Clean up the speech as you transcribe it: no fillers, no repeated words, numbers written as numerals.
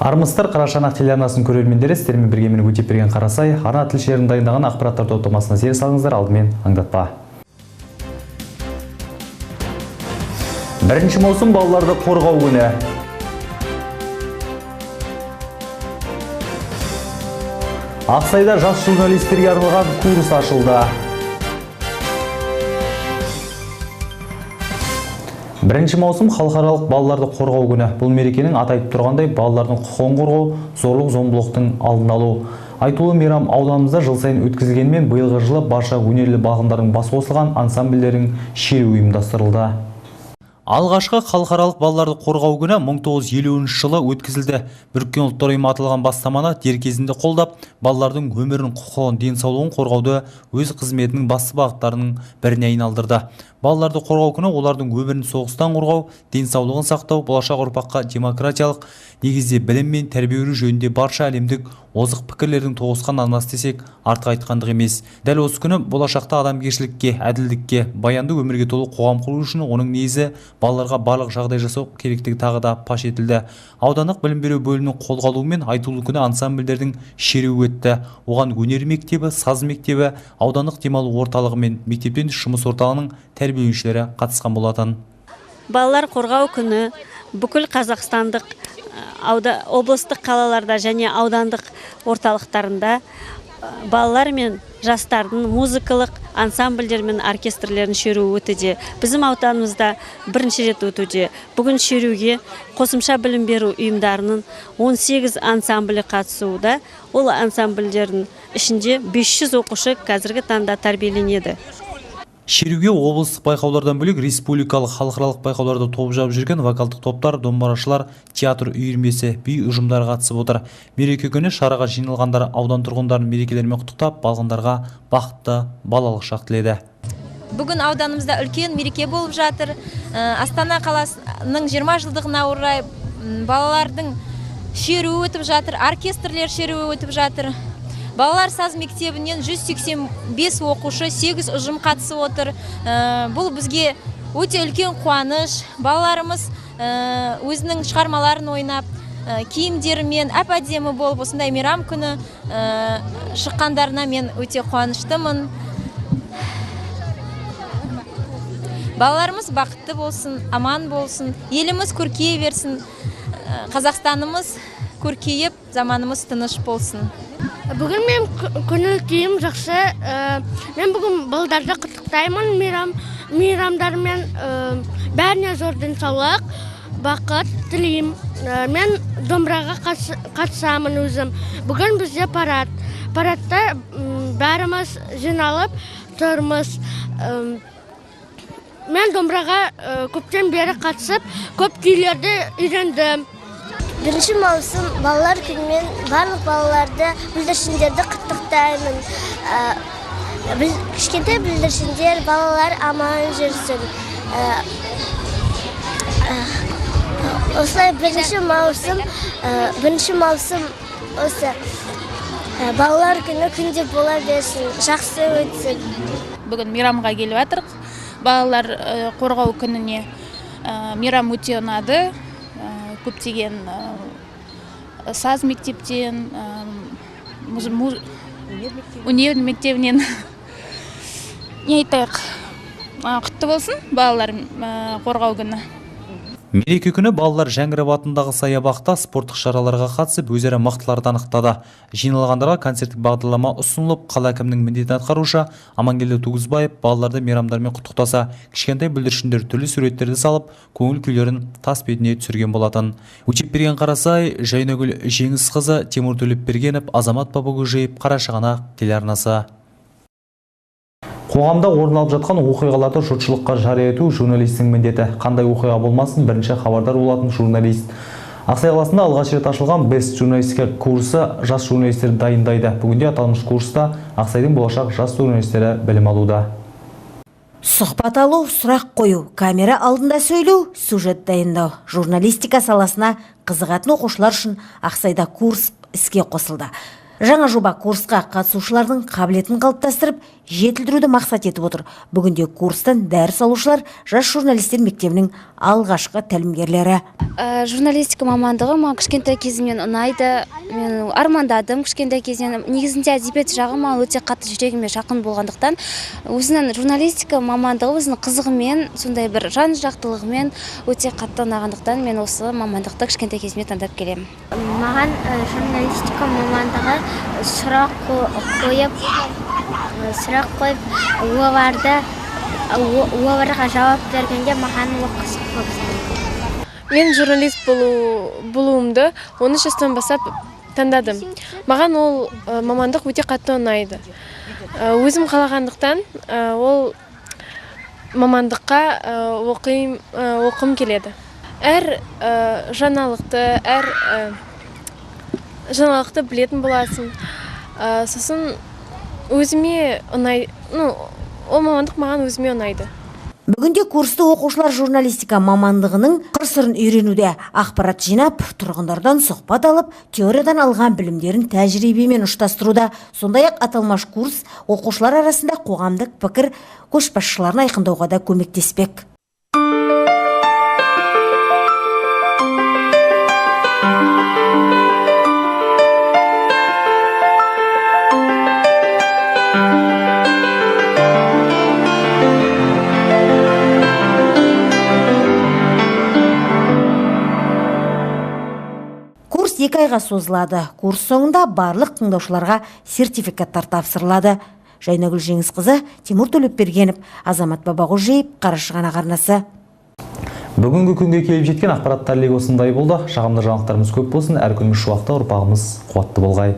Армысыздар, Қарашанақ телеарнасының көрермендері, сіздермен бірге мен Өтепберген Қарасай, арна тілшілерінің дайындаған ақпараттар топтамасына зер салыңыздар, алдымен аңдатпа. 1 маусым балаларды қорғау күні. Ақсайда жас журналистерге арналған курс ашылды. 1 маусым халықаралық балаларды қорғау күні. Бұл мерекенің атайып тұрғандай балалардың құқығын қорғау, зорлық-зомбылықтың алдын алу. Айтулы мейрам ауданымызда жыл сайын өткізілгенмен, биылғы жылы барша өнерлі балғындардың бас қосылған ансамбльдердің шеруі ұйымдастырылды. Алғашқы халықаралық балаларды қорғау күні 1950 жылы өткізілді. Біріккен ұлттар ұйымы аталған бастаманы дер кезінде қолдап, балалардың өмірін, құқығын, денсаулығын қорғауды өз қызметінің басты бағыттарының біріне айналдырды. Балаларды қорғау күні олардың өмірін соғыстан қорғау, денсаулығын сақтау, болашақ ұрпаққа демократиялық негізде білім мен тәрбие беру жөнінде барша әлемдік озық пікірлердің тоғысқан арнасы десек артық айтқандық емес. Дәл осы күні болашақта адамгершілікке, әділдікке, баянды өмірге толы қоғам құру үшін оның негізі балаларға барлық жағдай жасау керектігі тағы да паш етілді. Аудандық білім беру бөлімінің қолға алуымен айтулы күні ансамбльдердің шеруі өтті. Оған өнер мектебі, саз мектебі, аудандық демалу орталығы мен мектептен жұмыс орталығының тәрбиеленушілері қатысқан болатын. Балалар қорғау күні бүкіл қазақстандық облыстық қалаларда және аудандық орталықтарында балалар мен жастардың музыкалық ансамбльдер мен оркестрлердің шеруі өтуде. Біздің ауданымызда бірінші рет өтуде. Бүгін шеруге қосымша білім беру ұйымдарының 18 ансамблі қатысуда. Ол ансамбльдердің ішінде 500 оқушы қазіргі таңда тәрбиеленеді. Шеруге облыстық байқаулардан бөлек республикалық халықаралық байқауларда топ жарып жүрген вокалдық топтар, домбырашылар, театр үйірмесі, би ұжымдары қатысып отыр. Мереке күні шараға жиналғандар аудан тұрғындарын мерекелерімен құттықтап, балғындарға бақытты балалық шақ тіледі. Бүгін ауданымызда үлкен мереке болып жатыр. Астана қаласының 20 жылдығына орай балалардың шеруі өтіп жатыр, оркестрлер шеруі өтіп жатыр. Балалар саз мектебінен 185 оқушы, 8 ұжым қатысып отыр. Бұл бізге өте үлкен қуаныш. Балаларымыз өзінің шығармаларын ойнап, киімдерімен әп-әдемі болып осындай мейрам күні шыққандарына мен өте қуаныштымын. Балаларымыз бақытты болсын, аман болсын, еліміз көркейе берсін, Қазақстанымыз көркейіп, заманымыз тыныш болсын. Бүгін мен көңіл күйім жақсы. Мен бүгін балдарды құттықтаймын мейрамдармен. Бәріне зор денсаулық, бақыт тілеймін. Мен домбыраға қатысамын өзім. Бүгін бізде парад. Парадта бәріміз жиналып тұрмыз. Мен домбыраға көптен бері қатысып, көп күйлерді үйрендім. 1 маусым балалар күнімен барлық балаларды, бүлдіршіндерді құттықтаймын. Кішкентай бүлдіршіндер, балалар аман жүрсін. Осылай 1 маусым осы балалар күні күнде бола берсін, жақсы өтсін. Бүгін мейрамға келіп жатырық. Балалар қорғау күніне мейрам өте ұнады. Көптеген саз мектептен, өнер мектебінен не айтайық, құтты болсын балалар қорғау күні. Мереке күні балалар Жәңгіров атындағы саябақта спорттық шараларға қатысып, өзара мықтыларды анықтады. Жиналғандарға концерттік бағдарлама ұсынылып, қала әкімінің міндетін атқарушы Амангелді Туғызбаев балаларды мейрамдармен құттықтаса, кішкентай бүлдіршіндер түрлі суреттерді салып, көңіл күйлерін тас бетіне түсірген болатын. Өтепберген Қарасай, Жайнагүл Жеңісқызы, Тимур Төлепбергенов, Азамат Бабагөжеев, Қарашанақ телеарнасы. Қоғамда орын алып жатқан оқиғаларды жұртшылыққа жария ету журналистің міндеті. Қандай оқиға болмасын, бірінші хабардар болатын журналист. Ақсай қаласында алғаш рет ашылған Best журналистика курсы жас журналистерді дайындайды. Бүгінде аталмыш курста Ақсайдың болашақ жас журналистері білім алуда. Сұхбат алу, сұрақ қою, камера алдында сөйлеу, сюжет дайындау. Журналистика саласына қызығатын оқушылар үшін Ақсайда курс іске қосылды. Жаңа жоба курсқа қатысушылардың қабілетін қалыптастырып, жетілдіруді мақсат етіп отыр. Бүгінде курстан дәріс алушылар жас журналистер мектебінің алғашқы тәлімгерлері. Журналистика мамандығы маған кішкентай кезімнен ұнайды. Мен армандадым кішкентай кезінен. Негізінде әдебиет жағы маған өте қатты жүрегіме жақын болғандықтан, өзінің журналистика мамандығы өзінің қызығымен, сондай бір жан жақтылығымен өте қатты ұнағандықтан мен осы мамандықты кішкентай кезімнен таңдап келемін. Маған журналистика мамандығы сұрақ қойып, оларға жауап бергенде маған қызық. Мен журналист болуымды 13 жастан бастап таңдадым. Маған ол мамандық өте қатты ұнайды. Өзім қалағандықтан ол мамандыққа оқым келеді. Әр жаңалықты білетін боласың. Сосын өзіме ұнайды. Ол мамандық маған өзіме ұнайды. Бүгінде курсты оқушылар журналистика мамандығының қыр-сырын үйренуде. Ақпарат жинап, тұрғындардан сұхбат алып, теориядан алған білімдерін тәжірибемен ұштастыруда. Сондай-ақ аталмыш курс оқушылар арасында қоғамдық пікір көшбасшыларын айқындауға да көмектеспек. Курс 2 айға созылады. Курс соңында барлық тыңдаушыларға сертификаттар тапсырылады. Жайнагүл Жеңісқызы, Тимур Төлепбергенов, Азамат Бабағожиев, Қарашығанақ арнасы. Бүгінгі күнге келіп жеткен ақпараттар легі осындай болды. Жағымды жаңалықтарымыз көп болсын, әр күніміз шуақты, ұрпағымыз қуатты болғай.